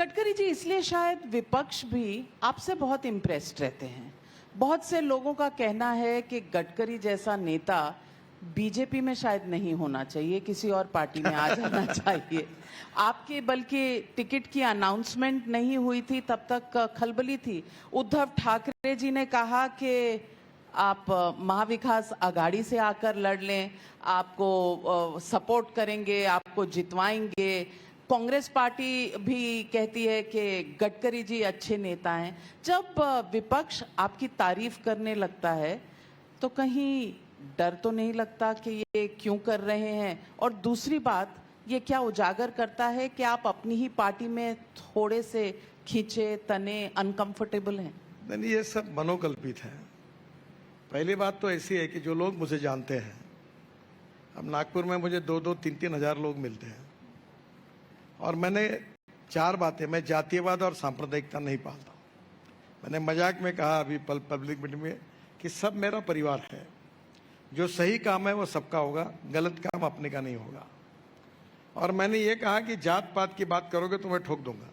गडकरी जी, इसलिए शायद विपक्ष भी आपसे बहुत इम्प्रेस्ड रहते हैं। बहुत से लोगों का कहना है कि गडकरी जैसा नेता बीजेपी में शायद नहीं होना चाहिए, किसी और पार्टी में आ जाना चाहिए। आपके बल्कि टिकट की अनाउंसमेंट नहीं हुई थी तब तक खलबली थी। उद्धव ठाकरे जी ने कहा कि आप महाविकास आघाड़ी से आकर लड़ लें, आपको सपोर्ट करेंगे, आपको जितवाएंगे। कांग्रेस पार्टी भी कहती है कि गडकरी जी अच्छे नेता हैं। जब विपक्ष आपकी तारीफ करने लगता है तो कहीं डर तो नहीं लगता कि ये क्यों कर रहे हैं? और दूसरी बात, ये क्या उजागर करता है कि आप अपनी ही पार्टी में थोड़े से खींचे तने अनकंफर्टेबल हैं? नहीं, ये सब मनोकल्पित है। पहली बात तो ऐसी है कि जो लोग मुझे जानते हैं, अब नागपुर में मुझे 2-2, 3-3 हजार लोग मिलते हैं और मैंने 4 बातें, मैं जातीयवाद और सांप्रदायिकता नहीं पालता। मैंने मजाक में कहा अभी पब्लिक मीटिंग में कि सब मेरा परिवार है। जो सही काम है वो सबका होगा, गलत काम अपने का नहीं होगा। और मैंने ये कहा कि जात पात की बात करोगे तो मैं ठोक दूंगा।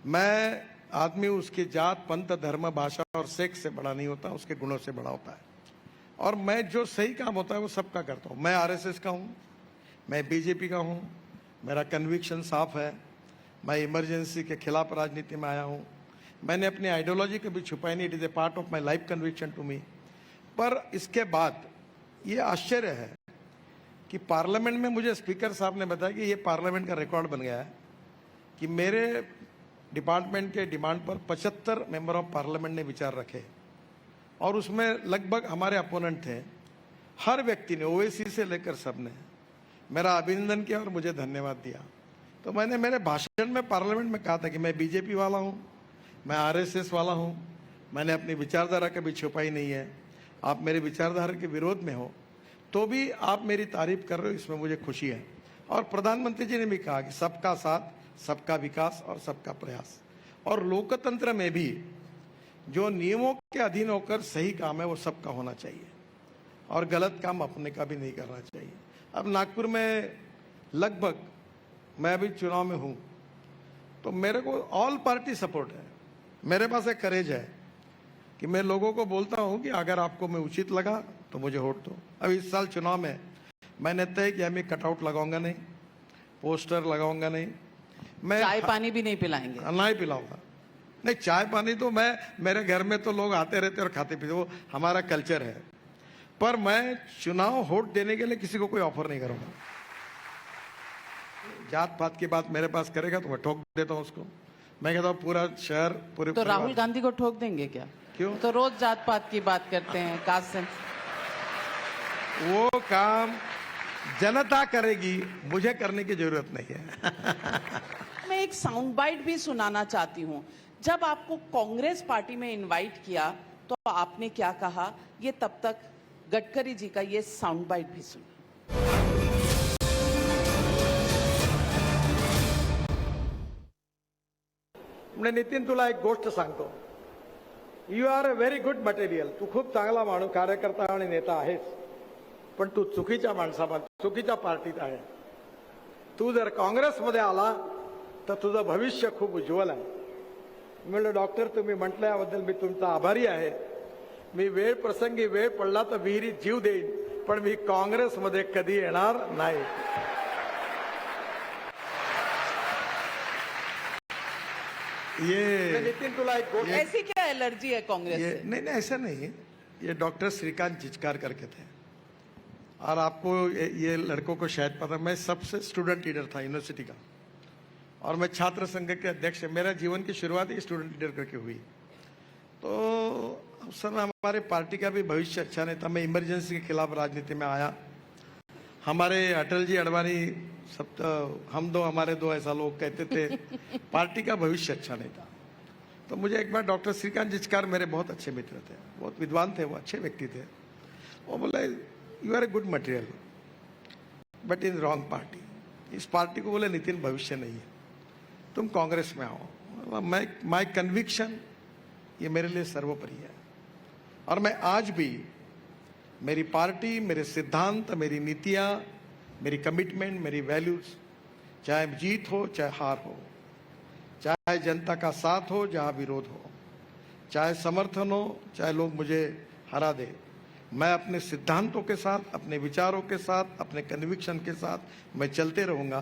मैं आदमी उसकी जात, पंथ, धर्म, भाषा और सेक्स से बड़ा नहीं होता, उसके गुणों से बड़ा होता है। और मैं जो सही काम होता है वो सबका करता हूँ। मैं आरएसएस का हूँ, मैं बीजेपी का हूँ, मेरा कन्विक्शन साफ है। मैं इमरजेंसी के खिलाफ राजनीति में आया हूँ। मैंने अपनी आइडियोलॉजी कभी छुपाई नहीं। It is a part of my life conviction to me. पर इसके बाद ये आश्चर्य है कि पार्लियामेंट में मुझे स्पीकर साहब ने बताया कि ये पार्लियामेंट का रिकॉर्ड बन गया है कि मेरे डिपार्टमेंट के डिमांड पर 75 मेंबर ऑफ पार्लियामेंट ने विचार रखे और उसमें लगभग हमारे अपोनेंट थे। हर व्यक्ति ने, ओवैसी से लेकर सब ने मेरा अभिनंदन किया और मुझे धन्यवाद दिया। तो मैंने मेरे भाषण में पार्लियामेंट में कहा था कि मैं बीजेपी वाला हूँ, मैं आरएसएस वाला हूँ, मैंने अपनी विचारधारा कभी छुपाई नहीं है। आप मेरे विचारधारा के विरोध में हो तो भी आप मेरी तारीफ कर रहे हो, इसमें मुझे खुशी है। और प्रधानमंत्री जी ने भी कहा कि सबका साथ, सबका विकास और सबका प्रयास। और लोकतंत्र में भी जो नियमों के अधीन होकर सही काम है वो सबका होना चाहिए और गलत काम अपने का भी नहीं करना चाहिए। अब नागपुर में लगभग, मैं अभी चुनाव में हूँ तो मेरे को ऑल पार्टी सपोर्ट है। मेरे पास एक करेज है कि मैं लोगों को बोलता हूँ कि अगर आपको मैं उचित लगा तो मुझे वोट दो। अब इस साल चुनाव में मैंने तय किया मैं कटआउट लगाऊंगा नहीं, पोस्टर लगाऊंगा नहीं, मैं चाय पानी भी नहीं पिलाएंगे? नहीं पिलाऊंगा। नहीं, चाय पानी तो मैं, मेरे घर में तो लोग आते रहते और खाते पीते, वो हमारा कल्चर है। पर मैं चुनाव वोट देने के लिए किसी को कोई ऑफर नहीं करूंगा। जात पात की बात मेरे पास करेगा तो मैं ठोक देता हूं उसको। मैं कहता हूं पूरा शहर, पूरे तो राहुल गांधी को ठोक देंगे क्या? क्यों? तो रोज जात पात की बात करते हैं, कास्ट सेंस। वो काम जनता करेगी, मुझे करने की जरूरत नहीं है। मैं एक साउंड बाइट भी सुनाना चाहती हूँ। जब आपको कांग्रेस पार्टी में इनवाइट किया तो आपने क्या कहा, ये तब तक गडकरी जी का ये साउंड बाइट भी सुनिए। म्हणजे नितीन, तुला एक गोष्ट सांगतो. You are a very good material. तू खूप चांगला माणूस, कार्यकर्ता आणि नेता आहेस, पण तू चुकीच्या माणसामध्ये, चुकीच्या पार्टीत आहे. तू जर काँग्रेसमध्ये आला तर तुझं भविष्य खूप उज्ज्वल आहे. म्हणलं डॉक्टर, तुम्ही म्हटल्याबद्दल मी तुमचा आभारी आहे. मी वेळ प्रसंगी वेळ पडला तर विहिरीत जीव देईन, पण मी काँग्रेसमध्ये कधी येणार नाही. ये नितीन, तुला एक गोष्ट, ऐसी क्या एलर्जी है कांग्रेस से? नहीं, ऐसा नहीं है। ये डॉक्टर श्रीकांत जिचकार करके थे और आपको ये लड़कों को शायद पता, मैं सबसे स्टूडेंट लीडर था यूनिवर्सिटी का और मैं छात्र संघ के अध्यक्ष। मेरा जीवन की शुरुआत ही स्टूडेंट लीडर करके हुई। तो सर, हमारे पार्टी का भी भविष्य अच्छा नहीं था। मैं इमरजेंसी के खिलाफ राजनीति में आया। हमारे अटल जी, अडवाणी, सब तो हम दो, हमारे दो, ऐसा लोग कहते थे। पार्टी का भविष्य अच्छा नहीं था। तो मुझे एक बार डॉक्टर श्रीकांत जिचकार, मेरे बहुत अच्छे मित्र थे, बहुत विद्वान थे, वो अच्छे व्यक्ति थे। वो बोले you are a good material but in wrong party. इस पार्टी को बोले नितिन भविष्य नहीं है, तुम कांग्रेस में आओ। माई कन्विक्शन ये मेरे लिए सर्वोपरि है और मैं आज भी, मेरी पार्टी, मेरे सिद्धांत, मेरी नीतियाँ, मेरी कमिटमेंट, मेरी वैल्यूज, चाहे जीत हो चाहे हार हो, चाहे जनता का साथ हो, जहां विरोध हो, चाहे समर्थन हो, चाहे लोग मुझे हरा दे, मैं अपने सिद्धांतों के साथ, अपने विचारों के साथ, अपने कन्विक्शन के साथ मैं चलते रहूंगा।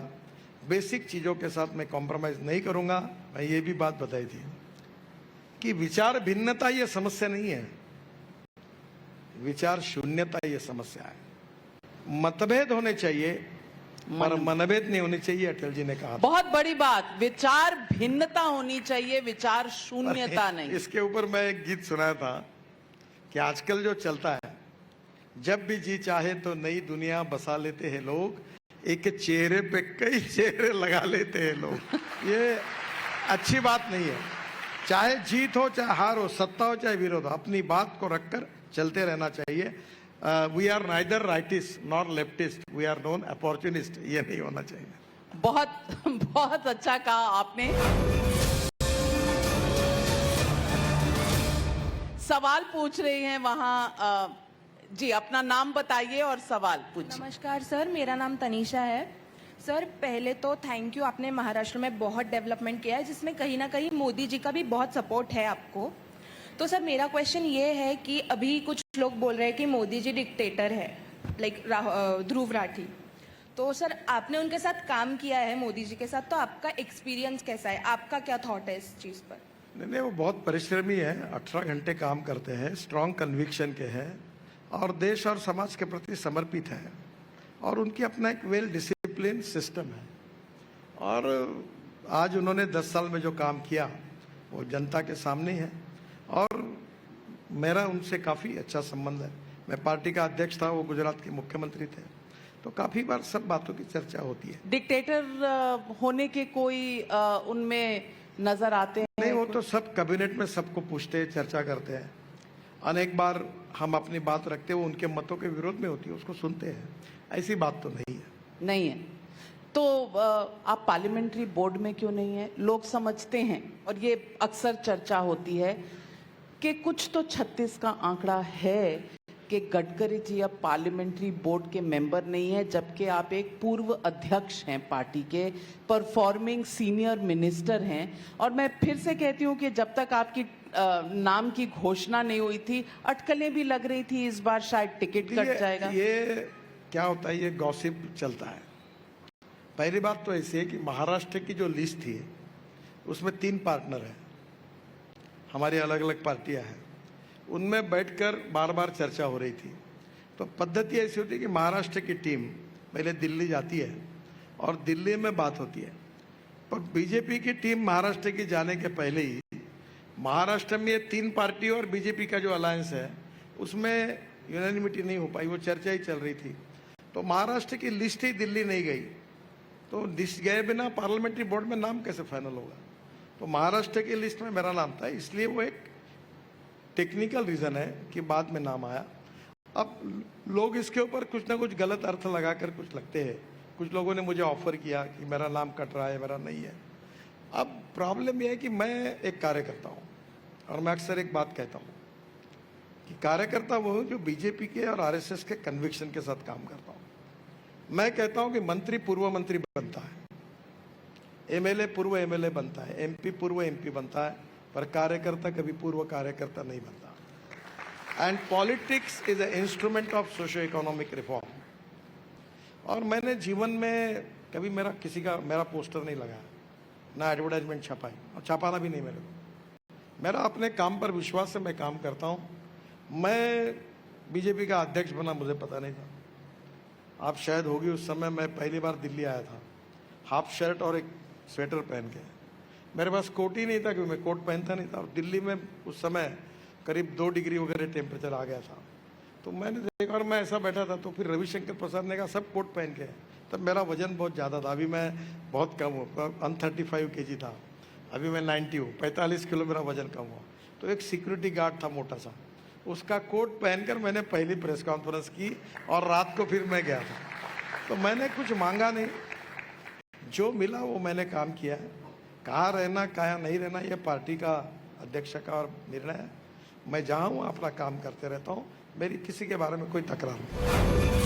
बेसिक चीजों के साथ मैं कॉम्प्रोमाइज नहीं करूंगा। मैं ये भी बात बताई थी कि विचार भिन्नता ये समस्या नहीं है, विचार शून्यता ये समस्या है। मतभेद होने चाहिए पर मनभेद नहीं होनी चाहिए, अटल जी ने कहा। बहुत बड़ी बात, विचार भिन्नता होनी चाहिए, विचार शून्यता नहीं। इसके ऊपर मैं एक गीत सुनाया था कि आजकल जो चलता है, जब भी जी चाहे तो नई दुनिया बसा लेते हैं लोग, एक चेहरे पे कई चेहरे लगा लेते हैं लोग। ये अच्छी बात नहीं है। चाहे जीत हो, चाहे हार हो, सत्ता हो, चाहे विरोध हो, अपनी बात को रखकर चलते रहना चाहिए। We are neither rightist nor leftist, we are non opportunist, ये नहीं होना चाहिए। बहुत बहुत अच्छा कहा आपने। सवाल पूछ रही हैं वहां, जी अपना नाम बताइए और सवाल पूछिए। नमस्कार सर, मेरा नाम तनीषा है। सर पहले तो थैंक यू, आपने महाराष्ट्र में बहुत डेवलपमेंट किया है जिसमें कहीं ना कहीं मोदी जी का भी बहुत सपोर्ट है आपको। तो सर मेरा क्वेश्चन ये है कि अभी कुछ लोग बोल रहे हैं कि मोदी जी डिक्टेटर है, लाइक ध्रुव राठी। तो सर आपने उनके साथ काम किया है, मोदी जी के साथ, तो आपका एक्सपीरियंस कैसा है, आपका क्या थॉट है इस चीज़ पर? नहीं, वो बहुत परिश्रमी है, 18 घंटे काम करते हैं, स्ट्रॉन्ग कन्विक्शन के हैं और देश और समाज के प्रति समर्पित हैं और उनकी अपना एक वेल डिसिप्लिन सिस्टम है। और आज उन्होंने 10 साल में जो काम किया वो जनता के सामने है और मेरा उनसे काफ़ी अच्छा संबंध है। मैं पार्टी का अध्यक्ष था, वो गुजरात के मुख्यमंत्री थे, तो काफ़ी बार सब बातों की चर्चा होती है। डिक्टेटर होने के कोई उनमें नजर आते हैं? नहीं, वो तो सब कैबिनेट में सबको पूछते हैं, चर्चा करते हैं। अनेक बार हम अपनी बात रखते हैं, वो उनके मतों के विरोध में होती है, उसको सुनते हैं। ऐसी बात तो नहीं है। नहीं है तो आप पार्लियामेंट्री बोर्ड में क्यों नहीं है? लोग समझते हैं और ये अक्सर चर्चा होती है कि कुछ तो 36 का आंकड़ा है कि गडकरी जी अब पार्लियामेंट्री बोर्ड के मेंबर नहीं है, जबकि आप एक पूर्व अध्यक्ष हैं पार्टी के, परफॉर्मिंग सीनियर मिनिस्टर हैं। और मैं फिर से कहती हूं कि जब तक आपकी नाम की घोषणा नहीं हुई थी, अटकलें भी लग रही थी इस बार शायद टिकट कट जाएगा। ये क्या होता है, ये गॉसिप चलता है। पहली बात तो ऐसी है कि महाराष्ट्र की जो लिस्ट थी उसमें 3 पार्टनर हैं, हमारी अलग अलग पार्टियां हैं, उनमें बैठकर बार बार चर्चा हो रही थी। तो पद्धति ऐसी होती है कि महाराष्ट्र की टीम पहले दिल्ली जाती है और दिल्ली में बात होती है, पर बीजेपी की टीम महाराष्ट्र की जाने के पहले ही महाराष्ट्र में ये 3 पार्टी और बीजेपी का जो अलायंस है उसमें यूनानिमिटी नहीं हो पाई, वो चर्चा ही चल रही थी। तो महाराष्ट्र की लिस्ट ही दिल्ली नहीं गई, तो लिस्ट गए बिना पार्लियामेंट्री बोर्ड में नाम कैसे फाइनल होगा? तो महाराष्ट्र की लिस्ट में मेरा नाम था, इसलिए वो एक टेक्निकल रीजन है कि बाद में नाम आया। अब लोग इसके ऊपर कुछ ना कुछ गलत अर्थ लगाकर कुछ लगते हैं। कुछ लोगों ने मुझे ऑफर किया कि मेरा नाम कट रहा है, मेरा नहीं है। अब प्रॉब्लम यह है कि मैं एक कार्यकर्ता हूँ और मैं अक्सर एक बात कहता हूँ कि कार्यकर्ता वो हूँ जो बीजेपी के और आरएसएस के कन्विक्शन के साथ काम करता हूँ। मैं कहता हूँ कि मंत्री पूर्व मंत्री बनता है, एमएलए पूर्व एमएलए बनता है, एमपी पूर्व एमपी बनता है, पर कार्यकर्ता कभी पूर्व कार्यकर्ता नहीं बनता। And politics is a instrument of socio economic reform. और मैंने जीवन में कभी मेरा पोस्टर नहीं लगाया, ना एडवर्टाइजमेंट छपाई, और छपाना भी नहीं मेरे को। मेरा अपने काम पर विश्वास से मैं काम करता हूँ। मैं बीजेपी का अध्यक्ष बना मुझे पता नहीं था, आप शायद होगी उस समय मैं पहली बार दिल्ली आया था, हाफ शर्ट और एक स्वेटर पहन के। मेरे पास कोट ही नहीं था क्योंकि मैं कोट पहनता नहीं था, और दिल्ली में उस समय करीब 2 डिग्री वगैरह टेम्परेचर आ गया था। तो मैंने देखा और मैं ऐसा बैठा था, तो फिर रविशंकर प्रसाद ने कहा सब कोट पहन के। तब मेरा वजन बहुत ज़्यादा था, अभी मैं बहुत कम हूँ, 135 kg था, अभी मैं 90 हूँ, 45 किलो मेरा वजन कम हुआ। तो एक सिक्योरिटी गार्ड था मोटा सा, उसका कोट पहनकर मैंने पहली प्रेस कॉन्फ्रेंस की और रात को फिर मैं गया था। तो मैंने कुछ मांगा नहीं, जो मिला वो मैंने काम किया है। कहाँ रहना कहाँ नहीं रहना ये पार्टी का अध्यक्ष का और निर्णय है। मैं जहाँ हूँ अपना काम करते रहता हूँ, मेरी किसी के बारे में कोई तकरार नहीं।